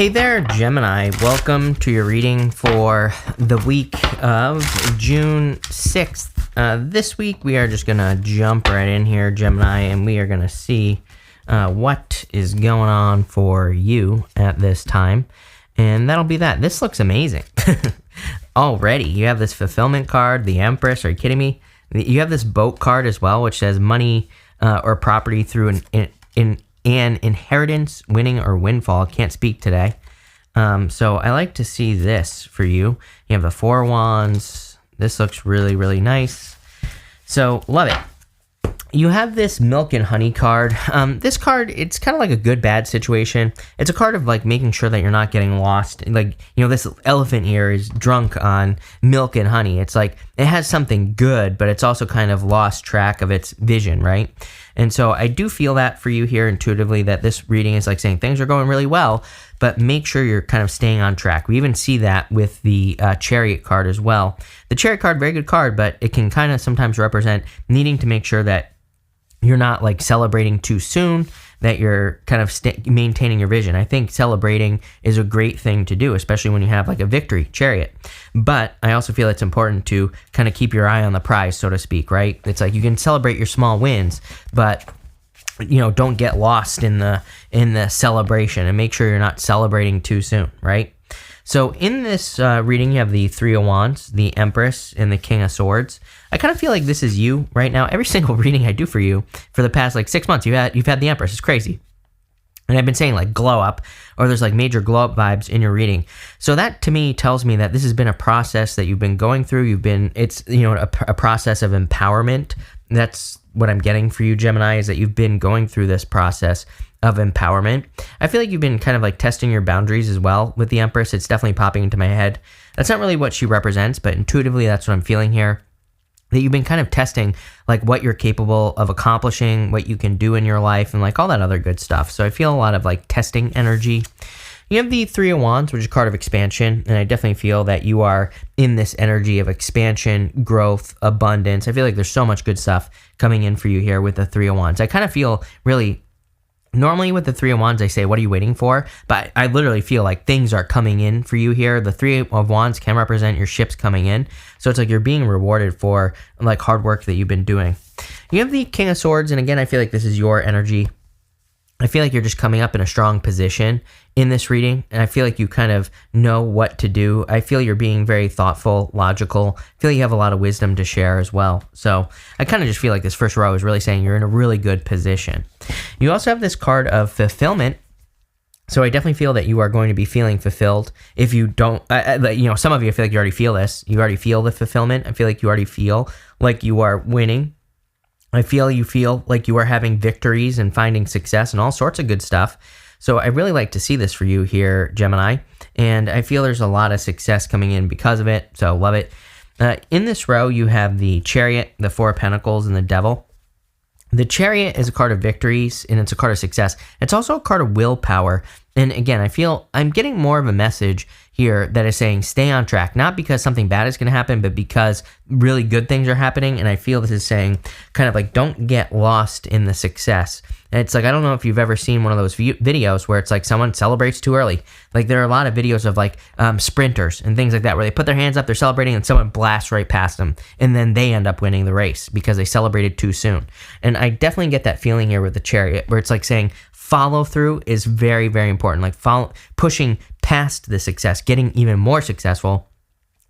Hey there, Gemini. Welcome to your reading for the week of June 6th. This week, we are just going to jump right in here, Gemini, and we are going to see what is going on for you at this time. And that'll be that. This looks amazing. Already, you have this fulfillment card, the Empress. Are you kidding me? You have this boat card as well, which says money or property through an inheritance, winning, or windfall. Can't speak today. So I like to see this for you. You have the Four of Wands. This looks really, really nice. So love it. You have this milk and honey card. This card, it's kind of like a good, bad situation. It's a card of like making sure that you're not getting lost. Like, you know, this elephant here is drunk on milk and honey. It's like, it has something good, but it's also kind of lost track of its vision, right? And so I do feel that for you here intuitively, that this reading is like saying things are going really well, but make sure you're kind of staying on track. We even see that with the Chariot card as well. The Chariot card, very good card, but it can kind of sometimes represent needing to make sure that you're not like celebrating too soon, that you're kind of maintaining your vision. I think celebrating is a great thing to do, especially when you have like a victory, Chariot. But I also feel it's important to kind of keep your eye on the prize, so to speak, right? It's like you can celebrate your small wins, but you know, don't get lost in the celebration, and make sure you're not celebrating too soon, right? So in this reading, you have the Three of Wands, the Empress, and the King of Swords. I kind of feel like this is you right now. Every single reading I do for you for the past like 6 months, you've had the Empress. It's crazy. And I've been saying like glow up, or there's like major glow up vibes in your reading. So that to me tells me that this has been a process that you've been going through. It's a process of empowerment. That's what I'm getting for you, Gemini, is that you've been going through this process of empowerment. I feel like you've been kind of like testing your boundaries as well with the Empress. It's definitely popping into my head. That's not really what she represents, but intuitively that's what I'm feeling here. That you've been kind of testing like what you're capable of accomplishing, what you can do in your life, and like all that other good stuff. So I feel a lot of like testing energy. You have the Three of Wands, which is a card of expansion, and I definitely feel that you are in this energy of expansion, growth, abundance. I feel like there's so much good stuff coming in for you here with the Three of Wands. I kind of feel really, normally with the Three of Wands, I say, what are you waiting for? But I literally feel like things are coming in for you here. The Three of Wands can represent your ships coming in. So it's like you're being rewarded for like hard work that you've been doing. You have the King of Swords, and again, I feel like this is your energy. I feel like you're just coming up in a strong position in this reading, and I feel like you kind of know what to do. I feel you're being very thoughtful, logical. I feel like you have a lot of wisdom to share as well. So I kind of just feel like this first row is really saying you're in a really good position. You also have this card of fulfillment. So I definitely feel that you are going to be feeling fulfilled. If you don't, some of you, I feel like you already feel this. You already feel the fulfillment. I feel like you already feel like you are winning. I feel you feel like you are having victories and finding success and all sorts of good stuff. So I really like to see this for you here, Gemini. And I feel there's a lot of success coming in because of it. So love it. In this row, you have the Chariot, the Four of Pentacles, and the Devil. The Chariot is a card of victories, and it's a card of success. It's also a card of willpower. And again, I feel I'm getting more of a message here that is saying stay on track, not because something bad is going to happen, but because really good things are happening. And I feel this is saying kind of like don't get lost in the success. And it's like, I don't know if you've ever seen one of those videos where it's like someone celebrates too early. Like there are a lot of videos of like sprinters and things like that where they put their hands up, they're celebrating, and someone blasts right past them, and then they end up winning the race because they celebrated too soon. And I definitely get that feeling here with the Chariot, where it's like saying follow through is very, very important. Like pushing past the success, getting even more successful,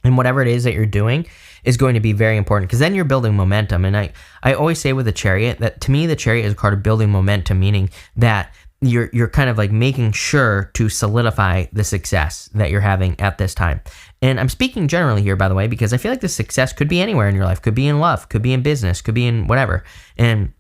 and whatever it is that you're doing is going to be very important, because then you're building momentum. And I always say with the Chariot that to me the Chariot is a card of building momentum, meaning that you're kind of like making sure to solidify the success that you're having at this time. And I'm speaking generally here, by the way, because I feel like the success could be anywhere in your life. Could be in love, could be in business, could be in whatever. And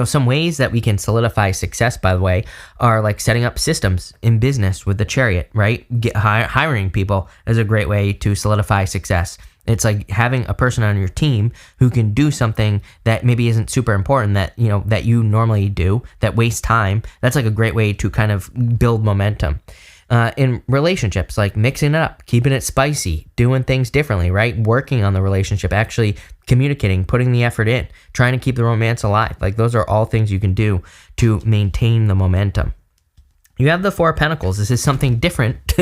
some ways that we can solidify success, by the way, are like setting up systems in business with the Chariot, right? Hiring people is a great way to solidify success. It's like having a person on your team who can do something that maybe isn't super important that you normally do, that wastes time. That's like a great way to kind of build momentum. In relationships, like mixing it up, keeping it spicy, doing things differently, right? Working on the relationship, actually communicating, putting the effort in, trying to keep the romance alive. Like those are all things you can do to maintain the momentum. You have the Four of Pentacles. This is something different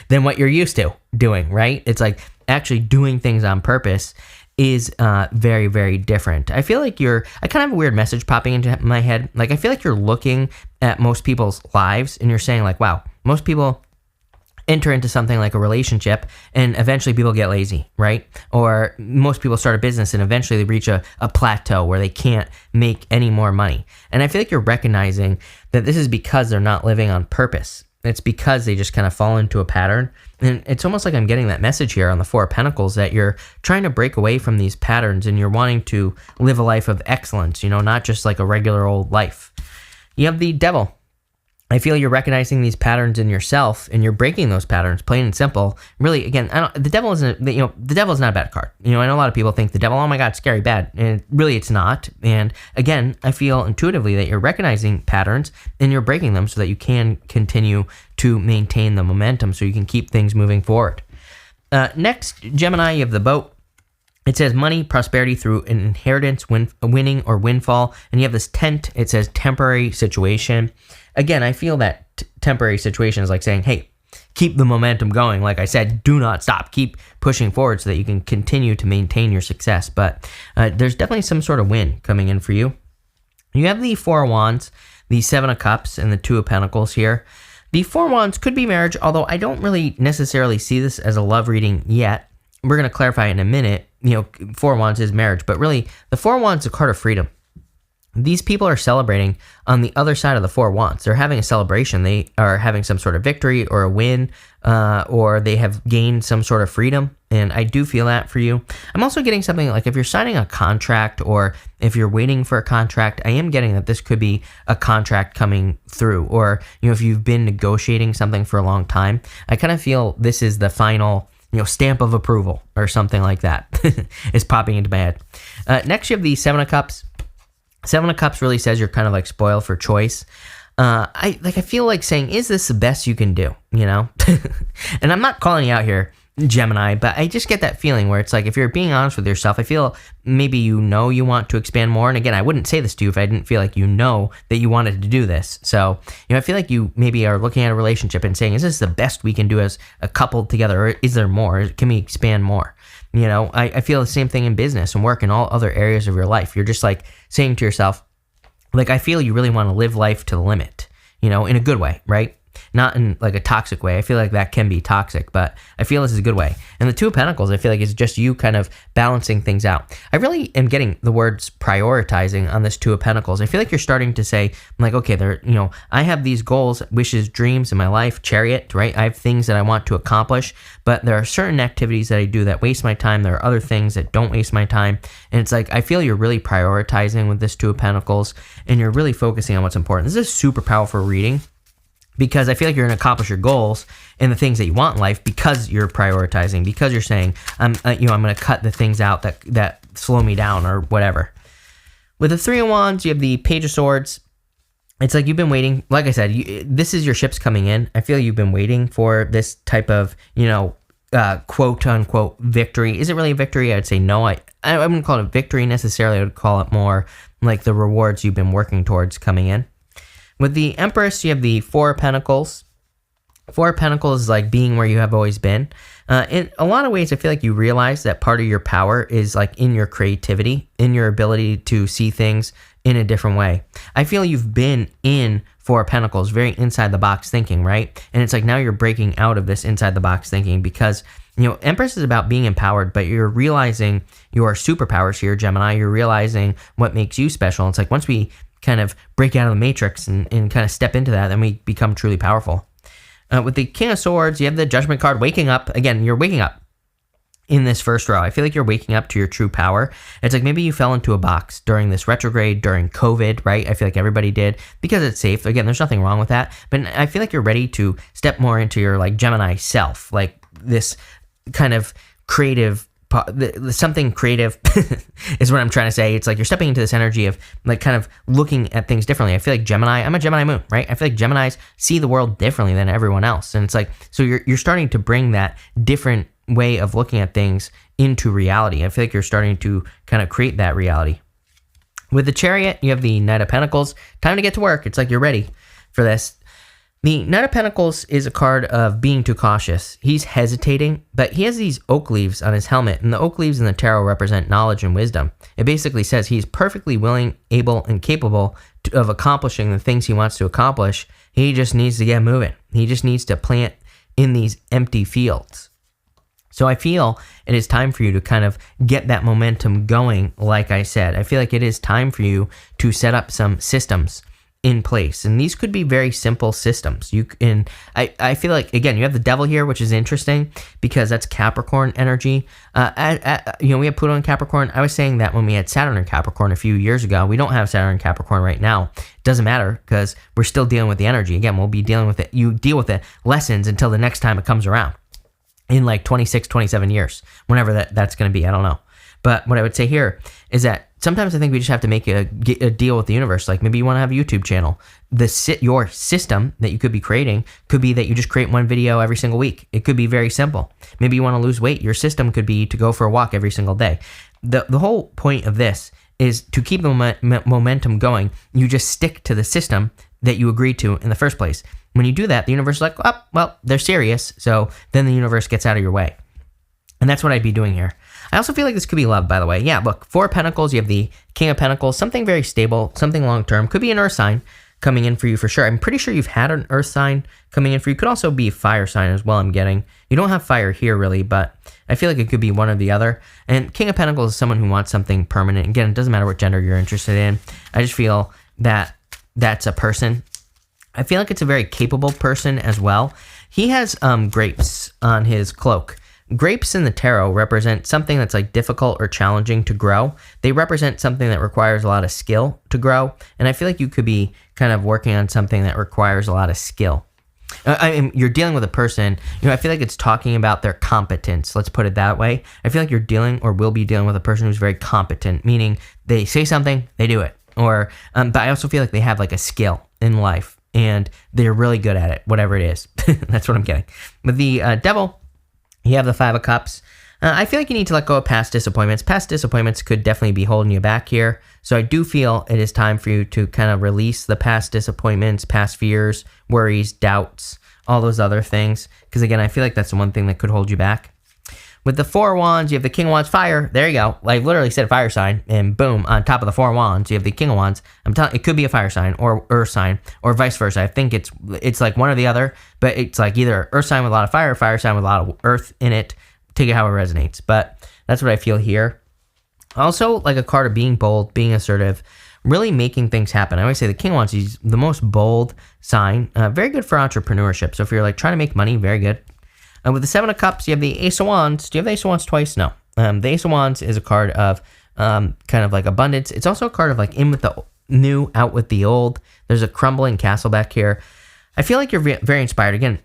than what you're used to doing, right? It's like actually doing things on purpose is very, very different. I feel like I kind of have a weird message popping into my head. Like, I feel like you're looking at most people's lives and you're saying like, wow, most people enter into something like a relationship and eventually people get lazy, right? Or most people start a business and eventually they reach a plateau where they can't make any more money. And I feel like you're recognizing that this is because they're not living on purpose. It's because they just kind of fall into a pattern. And it's almost like I'm getting that message here on the Four of Pentacles that you're trying to break away from these patterns and you're wanting to live a life of excellence, not just like a regular old life. You have the Devil. I feel you're recognizing these patterns in yourself and you're breaking those patterns, plain and simple. Really, again, the devil isn't, the devil is not a bad card. I know a lot of people think the devil, oh my God, scary, bad. And really it's not. And again, I feel intuitively that you're recognizing patterns and you're breaking them so that you can continue to maintain the momentum so you can keep things moving forward. Next, Gemini, you have the Boat. It says money, prosperity through an inheritance, winning or windfall. And you have this tent. It says temporary situation. Again, I feel that temporary situation is like saying, hey, keep the momentum going. Like I said, do not stop. Keep pushing forward so that you can continue to maintain your success. But there's definitely some sort of win coming in for you. You have the Four of Wands, the Seven of Cups, and the Two of Pentacles here. The Four of Wands could be marriage, although I don't really necessarily see this as a love reading yet. We're going to clarify in a minute. Four of Wands is marriage, but really the Four of Wands is a card of freedom. These people are celebrating on the other side of the Four of Wands. They're having a celebration. They are having some sort of victory or a win, or they have gained some sort of freedom. And I do feel that for you. I'm also getting something like if you're signing a contract or if you're waiting for a contract, I am getting that this could be a contract coming through. Or, if you've been negotiating something for a long time, I kind of feel this is the final stamp of approval or something like that is popping into my head. Next, you have the Seven of Cups. Seven of Cups really says you're kind of like spoiled for choice. I feel like saying, is this the best you can do? And I'm not calling you out here, Gemini, but I just get that feeling where it's like, if you're being honest with yourself, I feel maybe you want to expand more. And again, I wouldn't say this to you if I didn't feel like that you wanted to do this. So, I feel like you maybe are looking at a relationship and saying, is this the best we can do as a couple together? Or is there more? Can we expand more? I feel the same thing in business and work and all other areas of your life. You're just like saying to yourself, like, I feel you really want to live life to the limit, in a good way, right? Not in like a toxic way. I feel like that can be toxic, but I feel this is a good way. And the Two of Pentacles, I feel like it's just you kind of balancing things out. I really am getting the words prioritizing on this Two of Pentacles. I feel like you're starting to say, like, okay, I have these goals, wishes, dreams in my life, Chariot, right? I have things that I want to accomplish, but there are certain activities that I do that waste my time. There are other things that don't waste my time. And it's like, I feel you're really prioritizing with this Two of Pentacles and you're really focusing on what's important. This is a super powerful reading, because I feel like you're going to accomplish your goals and the things that you want in life because you're prioritizing, because you're saying, I'm going to cut the things out that slow me down or whatever. With the Three of Wands, you have the Page of Swords. It's like you've been waiting. Like I said, this is your ships coming in. I feel you've been waiting for this type of, quote unquote victory. Is it really a victory? I'd say no. I wouldn't call it a victory necessarily. I would call it more like the rewards you've been working towards coming in. With the Empress, you have the Four of Pentacles. Four of Pentacles is like being where you have always been. In a lot of ways, I feel like you realize that part of your power is like in your creativity, in your ability to see things in a different way. I feel you've been in Four of Pentacles, very inside the box thinking, right? And it's like now you're breaking out of this inside the box thinking because, Empress is about being empowered, but you're realizing your superpowers here, Gemini. You're realizing what makes you special. It's like once we kind of break out of the matrix and kind of step into that, then we become truly powerful. With the King of Swords, you have the Judgment card, waking up. Again, you're waking up in this first row. I feel like you're waking up to your true power. It's like maybe you fell into a box during this retrograde, during COVID, right? I feel like everybody did because it's safe. Again, there's nothing wrong with that. But I feel like you're ready to step more into your like Gemini self, like this kind of creative something creative is what I'm trying to say. It's like you're stepping into this energy of like kind of looking at things differently. I feel like I'm a Gemini moon, right? I feel like Geminis see the world differently than everyone else. And it's like, so you're starting to bring that different way of looking at things into reality. I feel like you're starting to kind of create that reality. With the Chariot, you have the Knight of Pentacles. Time to get to work. It's like you're ready for this. The Knight of Pentacles is a card of being too cautious. He's hesitating, but he has these oak leaves on his helmet, and the oak leaves in the tarot represent knowledge and wisdom. It basically says he's perfectly willing, able, and capable of accomplishing the things he wants to accomplish. He just needs to get moving. He just needs to plant in these empty fields. So I feel it is time for you to kind of get that momentum going, like I said. I feel like it is time for you to set up some systems in place, and these could be very simple systems. I feel like, again, you have the devil here, which is interesting because that's Capricorn energy. We have Pluto in Capricorn. I was saying that when we had Saturn in Capricorn a few years ago. We don't have Saturn in Capricorn right now. It doesn't matter because we're still dealing with the energy. Again, we'll be dealing with it. You deal with the lessons until the next time it comes around in like 26, 27 years, whenever that's going to be. I don't know. But what I would say here is that sometimes I think we just have to make a deal with the universe. Like maybe you want to have a YouTube channel. Your system that you could be creating could be that you just create one video every single week. It could be very simple. Maybe you want to lose weight. Your system could be to go for a walk every single day. The whole point of this is to keep the momentum going. You just stick to the system that you agreed to in the first place. When you do that, the universe is like, oh, well, they're serious. So then the universe gets out of your way. And that's what I'd be doing here. I also feel like this could be love, by the way. Yeah, look, 4 of Pentacles, you have the King of Pentacles, something very stable, something long-term. Could be an earth sign coming in for you for sure. I'm pretty sure you've had an earth sign coming in for you. Could also be a fire sign as well, I'm getting. You don't have fire here, really, but I feel like it could be one or the other. And King of Pentacles is someone who wants something permanent. Again, it doesn't matter what gender you're interested in. I just feel that that's a person. I feel like it's a very capable person as well. He has grapes on his cloak. Grapes in the tarot represent something that's like difficult or challenging to grow. They represent something that requires a lot of skill to grow. And I feel like you could be kind of working on something that requires a lot of skill. You're dealing with a person, I feel like it's talking about their competence. Let's put it that way. I feel like you're dealing or will be dealing with a person who's very competent, meaning they say something, they do it. But I also feel like they have like a skill in life and they're really good at it, whatever it is. That's what I'm getting. With the devil, you have the 5 of Cups. I feel like you need to let go of past disappointments. Past disappointments could definitely be holding you back here. So I do feel it is time for you to kind of release the past disappointments, past fears, worries, doubts, all those other things. Because again, I feel like that's the one thing that could hold you back. With the 4 of Wands, you have the King of Wands, fire. There you go. Like literally said fire sign, and boom, on top of the 4 of Wands, you have the King of Wands. I'm telling, it could be a fire sign or earth sign or vice versa. I think it's like one or the other, but it's like either earth sign with a lot of fire, fire sign with a lot of earth in it. Take it how it resonates, but that's what I feel here. Also, like a card of being bold, being assertive, really making things happen. I always say the King of Wands is the most bold sign. Very good for entrepreneurship. So if you're like trying to make money, very good. With the 7 of Cups, you have the Ace of Wands. Do you have the Ace of Wands twice? No. The Ace of Wands is a card of kind of like abundance. It's also a card of like in with the new, out with the old. There's a crumbling castle back here. I feel like you're very inspired. Again,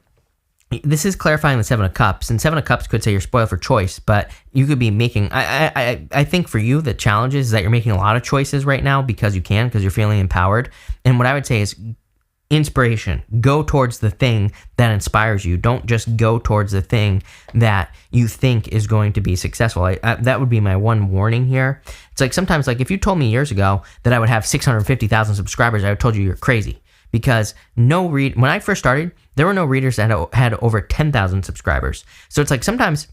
this is clarifying the 7 of Cups, and 7 of Cups could say you're spoiled for choice, but you could be making, I think for you, the challenge is that you're making a lot of choices right now because you're feeling empowered. And what I would say is inspiration. Go towards the thing that inspires you. Don't just go towards the thing that you think is going to be successful. That would be my one warning here. It's like sometimes, like if you told me years ago that I would have 650,000 subscribers, I would have told you you're crazy. Because when I first started, there were no readers that had over 10,000 subscribers. So it's like sometimes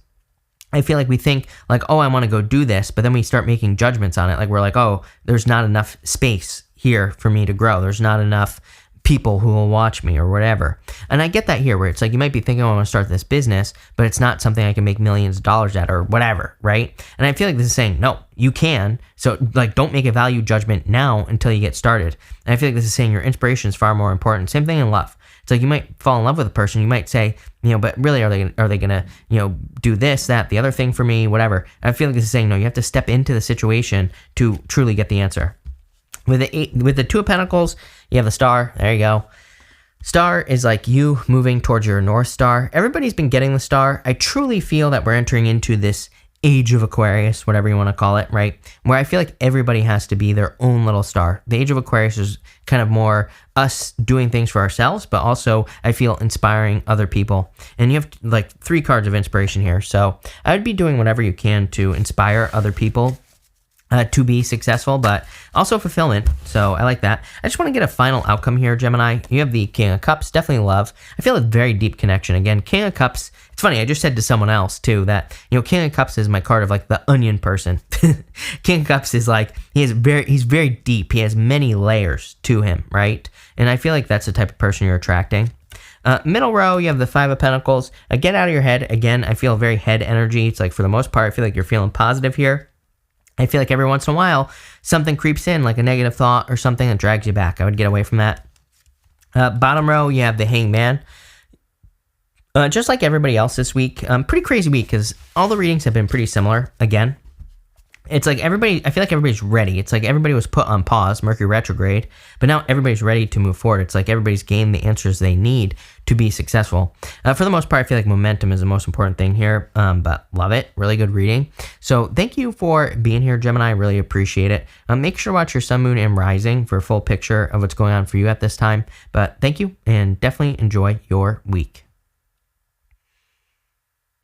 I feel like we think like, oh, I want to go do this, but then we start making judgments on it. Like we're like, oh, there's not enough space here for me to grow. There's not enough people who will watch me or whatever. And I get that here where it's like you might be thinking, oh, I want to start this business, but it's not something I can make millions of dollars at or whatever, right? And I feel like this is saying, no, you can. So like don't make a value judgment now until you get started. And I feel like this is saying your inspiration is far more important. Same thing in love. It's like you might fall in love with a person. You might say, but really are they gonna, do this, that, the other thing for me, whatever. And I feel like this is saying, no, you have to step into the situation to truly get the answer. With the 2 of Pentacles, you have the Star. There you go. Star is like you moving towards your North Star. Everybody's been getting the Star. I truly feel that we're entering into this age of Aquarius, whatever you want to call it, right? Where I feel like everybody has to be their own little star. The age of Aquarius is kind of more us doing things for ourselves, but also I feel inspiring other people. And you have like 3 cards of inspiration here. So I would be doing whatever you can to inspire other people. to be successful, but also fulfillment. So I like that. I just want to get a final outcome here, Gemini. You have the King of Cups, definitely love. I feel a very deep connection. Again, King of Cups, it's funny, I just said to someone else too that, King of Cups is my card of like the onion person. King of Cups is like, he's very deep. He has many layers to him, right? And I feel like that's the type of person you're attracting. Middle row, you have the Five of Pentacles. Get out of your head. Again, I feel very head energy. It's like for the most part, I feel like you're feeling positive here. I feel like every once in a while, something creeps in, like a negative thought or something that drags you back. I would get away from that. Bottom row, you have the Hangman. Just like everybody else this week, pretty crazy week because all the readings have been pretty similar. Again, it's like I feel like everybody's ready. It's like everybody was put on pause, Mercury retrograde, but now everybody's ready to move forward. It's like everybody's gained the answers they need to be successful. For the most part, I feel like momentum is the most important thing here, but love it. Really good reading. So thank you for being here, Gemini. I really appreciate it. Make sure to watch your sun, moon, and rising for a full picture of what's going on for you at this time. But thank you, and definitely enjoy your week.